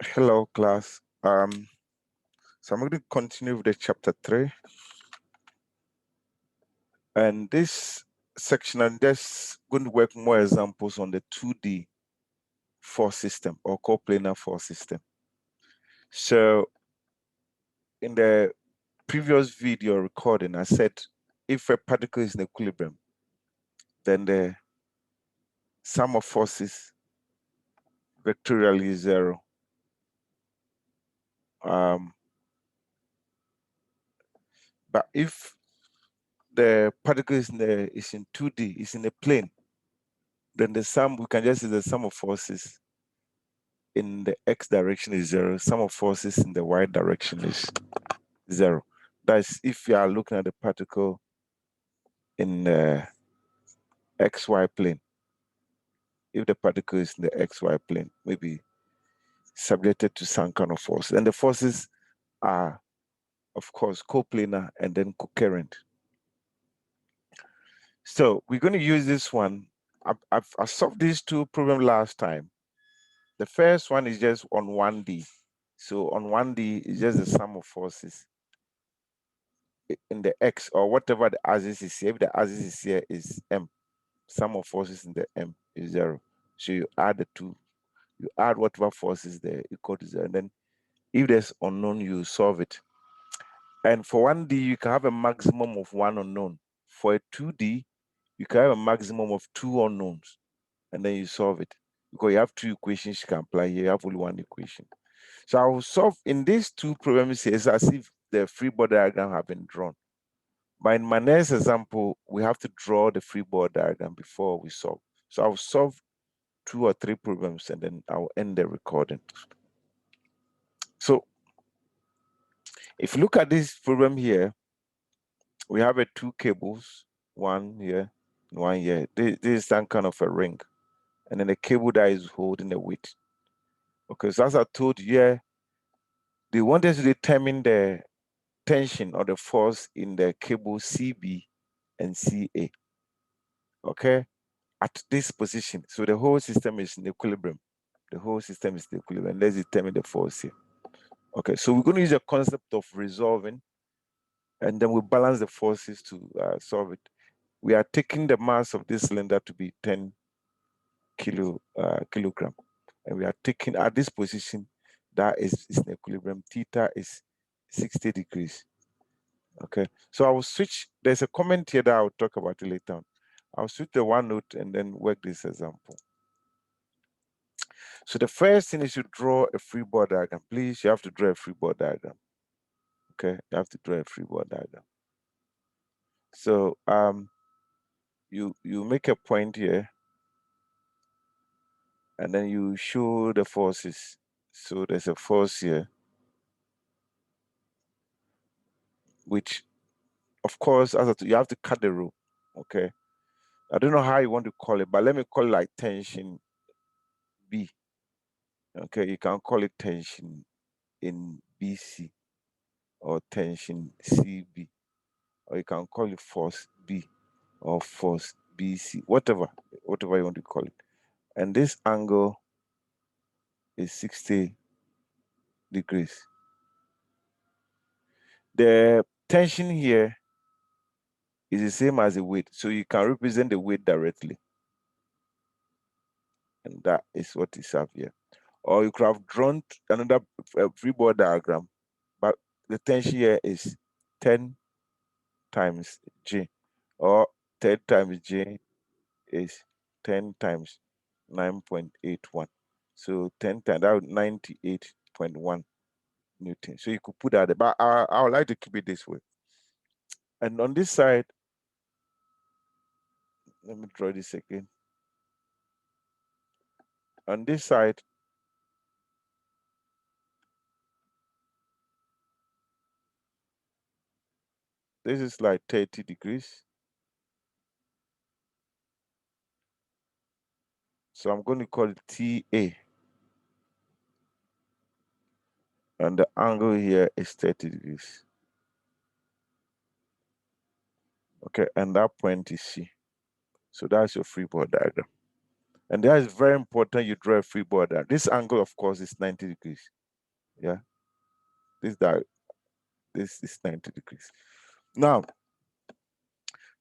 Hello, class. So I'm going to continue with the chapter 3. And this section, I'm just going to work more examples on the 2D force system or coplanar force system. So in the previous video recording, I said if a particle is in equilibrium, then the sum of forces vectorially is 0. But if the particle is in 2D, is in a plane, then the sum, we can just say the sum of forces in the x direction is 0. Sum of forces in the y direction is 0. That's if you are looking at the particle in the xy plane. If the particle is in the xy plane, maybe subjected to some kind of force. And the forces are, of course, coplanar and then cocurrent. So we're going to use this one. I solved these two problems last time. The first one is just on 1D. So on 1D, it's just the sum of forces in the x or whatever the axis is here. If the axis is here is m, sum of forces in the m is 0. So you add the two, you add whatever force is there equal to 0. And then if there's unknown, you solve it. And for 1D, you can have a maximum of 1 unknown. For a 2D, you can have a maximum of 2 unknowns. And then you solve it. Because you have 2 equations you can apply here, you have only 1 equation. So I will solve in these 2 problems here, it's as if the free body diagram have been drawn. But in my next example, we have to draw the free body diagram before we solve. So I'll solve 2 or 3 problems and then I'll end the recording. So if you look at this problem here, we have 2 cables, one here, one here. This is some kind of a ring. And then the cable that is holding the weight. Okay, so as I told you, yeah, they wanted to determine the tension or the force in the cable CB and CA. Okay, at this position. So the whole system is in equilibrium. The whole system is in equilibrium. Let's determine the force here. Okay, so we're going to use a concept of resolving, and then we balance the forces to solve it. We are taking the mass of this cylinder to be 10 kilogram, and we are taking at this position that is in equilibrium. Theta is 60 degrees. Okay, so I will switch. There's a comment here that I'll talk about it later on. I'll switch the OneNote and then work this example. So the first thing is you draw a free body diagram. Please, you have to draw a free body diagram. Okay, you have to draw a free body diagram. So you make a point here, and then you show the forces. So there's a force here, which, of course, you have to cut the rope. Okay, I don't know how you want to call it, but let me call it like tension B. Okay, you can call it tension in BC or tension CB, or you can call it force B or force BC, whatever you want to call it. And this angle is 60 degrees. The tension here is the same as the weight, so you can represent the weight directly. And that is what is up here. Or you could have drawn another free body diagram, but the tension here is 10 times G, or 10 times G is 10 times 9.81. So 10 times, that would 98.1 Newton. So you could put that there, but I would like to keep it this way. And on this side, let me draw this again. On this side, this is like 30 degrees. So I'm going to call it TA. And the angle here is 30 degrees. Okay, and that point is C. So that's your free body diagram. And that is very important. You draw a free border. This angle, of course, is 90 degrees. Yeah, this is 90 degrees. Now,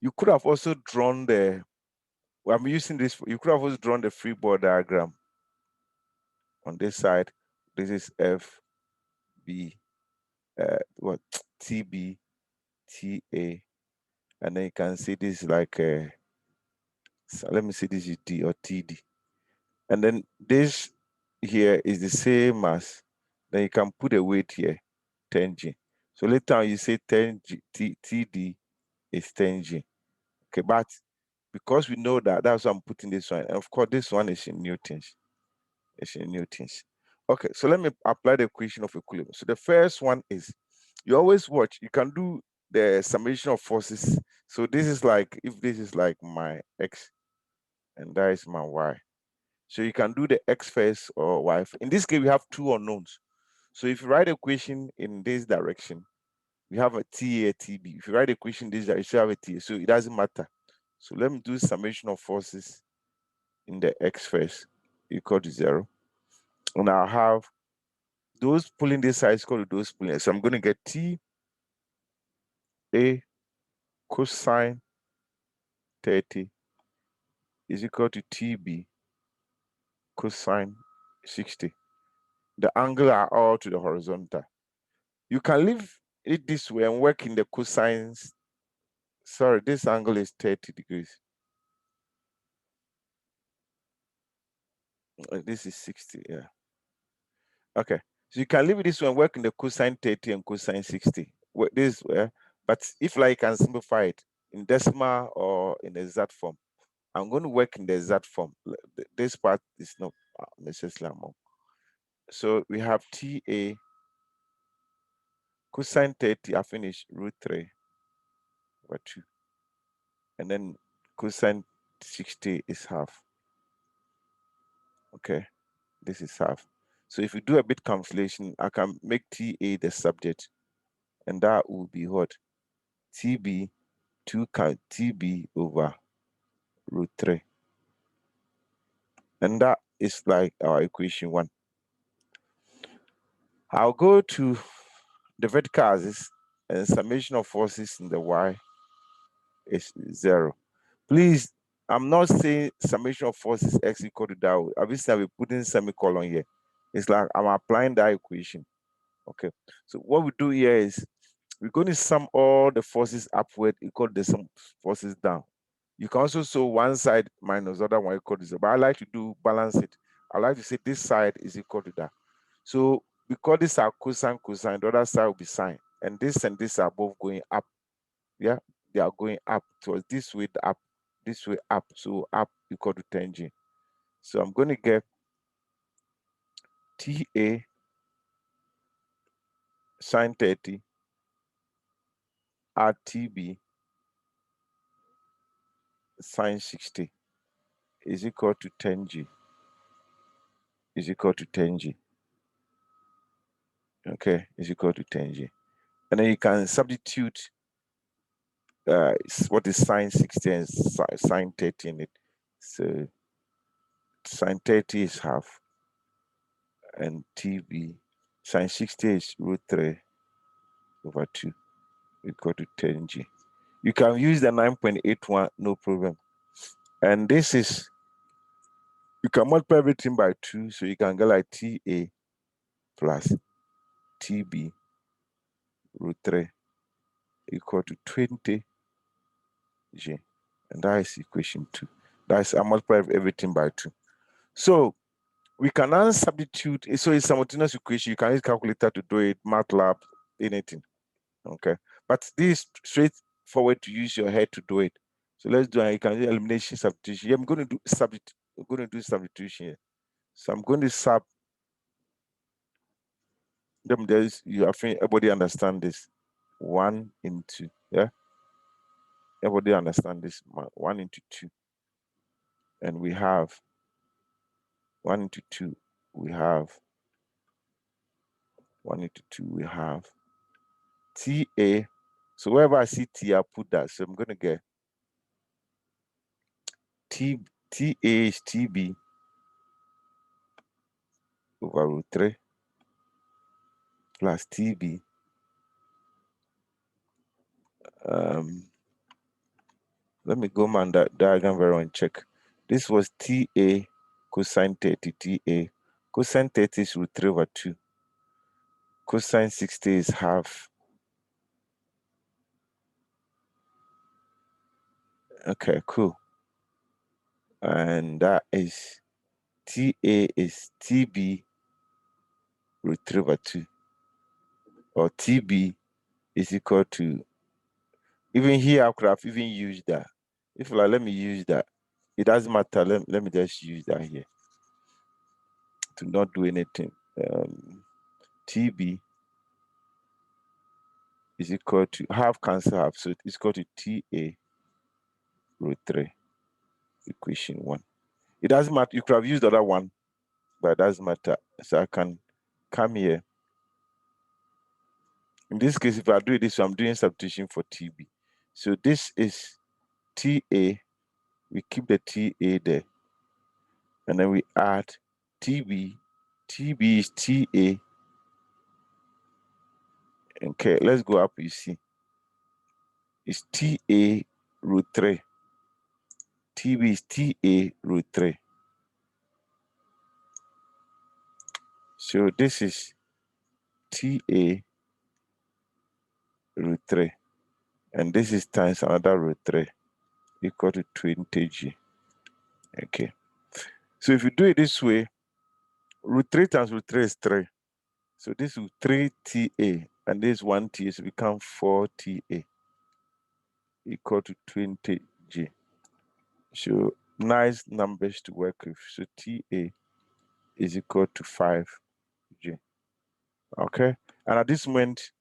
you could have also drawn I'm using this, you could have also drawn the free body diagram on this side. This is FB, what, TB, TA, and then you can see this is like so let me see, this is D or TD. And then this here is the same as, then you can put a weight here, 10G. So later on you say 10G, TD is 10G. Okay, but because we know that, that's why I'm putting this one. And of course, this one is in newtons. It's in newtons. Okay, so let me apply the equation of equilibrium. So the first one is, you always watch, you can do the summation of forces. So this is like, if this is like my X and that is my Y. So you can do the X first or Y. In this case, we have two unknowns. So if you write equation in this direction, we have a TA, TB. If you write equation this direction, you have a TA. So it doesn't matter. So let me do summation of forces in the X first, equal to 0. And I'll have those pulling this side equal to those pulling. So I'm going to get TA cosine 30 is equal to TB cosine 60. The angle are all to the horizontal. You can leave it this way and work in the cosines. Sorry, this angle is 30 degrees. This is 60, yeah. Okay, so you can leave it this way and work in the cosine 30 and cosine 60. This way, but if like you can simplify it in decimal or in exact form, I'm going to work in the exact form. This part is not necessarily among. So we have TA cosine 30, I finish √3 over 2. And then cosine 60 is half. Okay, this is half. So if you do a bit calculation, I can make TA the subject, and that will be what? TB 2 TB over √3. And that is like our equation 1. I'll go to the vertical axis, and summation of forces in the Y is 0. Please, I'm not saying summation of forces X equal to that. Obviously, I'll be putting semicolon here. It's like I'm applying that equation. Okay. So what we do here is we're going to sum all the forces upward equal to the sum forces down. You can also show one side minus the other one equal to 0, but I like to do balance it. I like to say this side is equal to that. So because these are cosine, cosine, the other side will be sine. And this are both going up. Yeah, they are going up towards this way, up, this way up. So up equal to 10G. So I'm going to get TA sine 30 RTB sine 60 is equal to 10G. Is equal to 10G. Okay, is equal to 10G. And then you can substitute what is sine 60 and sine 30 in it. So sine 30 is half, and TB sine 60 is √3 over 2 equal to 10G. You can use the 9.81, no problem. And this is, you can multiply everything by 2, so you can get like TA plus TB √3 equal to 20G. And that is equation 2. That's, I multiply everything by 2. So we can now substitute, so it's simultaneous equation. You can use calculator to do it, MATLAB, anything. Okay. But this is straightforward to use your head to do it. So let's do it. You can do elimination, substitution. Yeah, I'm going to do substitution here. So I'm going to sub them. There's, you, I think everybody understand this. 1 into, yeah. Everybody understand this. 1 into 2. And we have 1 into 2. We have 1 into 2. We have TA. So wherever I see T, I put that. So I'm going to get TA is TB over root 3 plus TB. Let me go man that diagram very and check. This was TA cosine 30, TA. Cosine 30 is root 3 over 2. Cosine 60 is half. Okay, cool. And that is TA is TB root 3 over 2. Or TB is equal to, even here I could have even used that. If like, let me use that. It doesn't matter. Let me just use that here to not do anything. TB is equal to half cancel half, so it's equal to TA root 3, equation 1. It doesn't matter. You could have used the other one, but it doesn't matter. So I can come here. In this case, if I do this, I'm doing substitution for TB. So this is TA. We keep the TA there, and then we add TB. TB is TA. Okay, let's go up. You see, it's TA root 3. TB is TA root 3. So this is TA root 3. And this is times another root 3 equal to 20G. Okay. So if you do it this way, root 3 times root 3 is 3. So this is 3TA and this 1TA, so become 4TA equal to 20G. So nice numbers to work with. So TA is equal to 5G. Okay. And at this moment,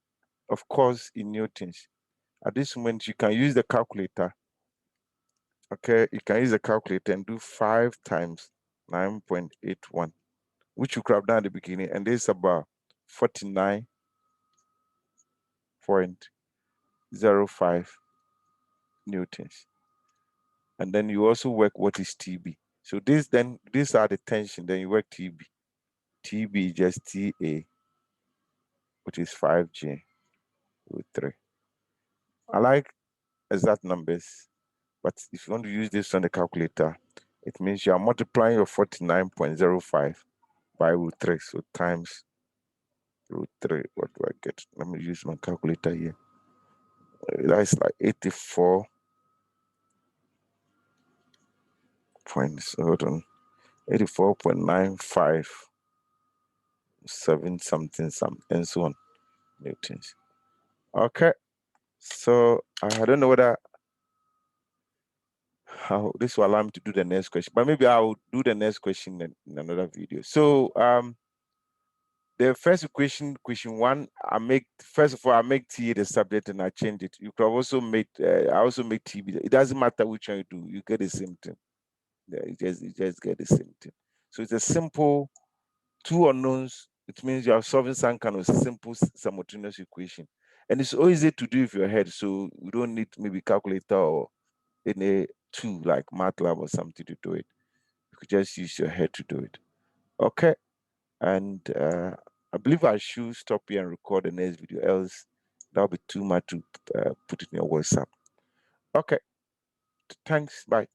of course, in newtons, at this moment, you can use the calculator. Okay, you can use the calculator and do 5 times 9.81, which you could have done at the beginning, and this is about 49.05 newtons. And then you also work what is TB. So these are the tension, then you work TB. TB is just TA, which is 5G root 3. I like exact numbers, but if you want to use this on the calculator, it means you are multiplying your 49.05 by root 3, so times root 3. What do I get? Let me use my calculator here. That's like 84 points. Hold on, 84.95 something and so on newtons. Okay, so I don't know whether how this will allow me to do the next question, but maybe I'll do the next question in another video. So the first equation, question 1, I make TA the subject and I change it. You could have also made I also make TB. It doesn't matter which one you do, you get the same thing. Yeah, you just get the same thing. So it's a simple two unknowns. It means you are solving some kind of simple simultaneous equation, and it's so easy to do with your head. So we don't need maybe calculator or any tool like MATLAB or something to do it. You could just use your head to do it. Okay, and I believe I should stop here and record the next video, else that'll be too much to put in your WhatsApp. Okay, thanks. Bye.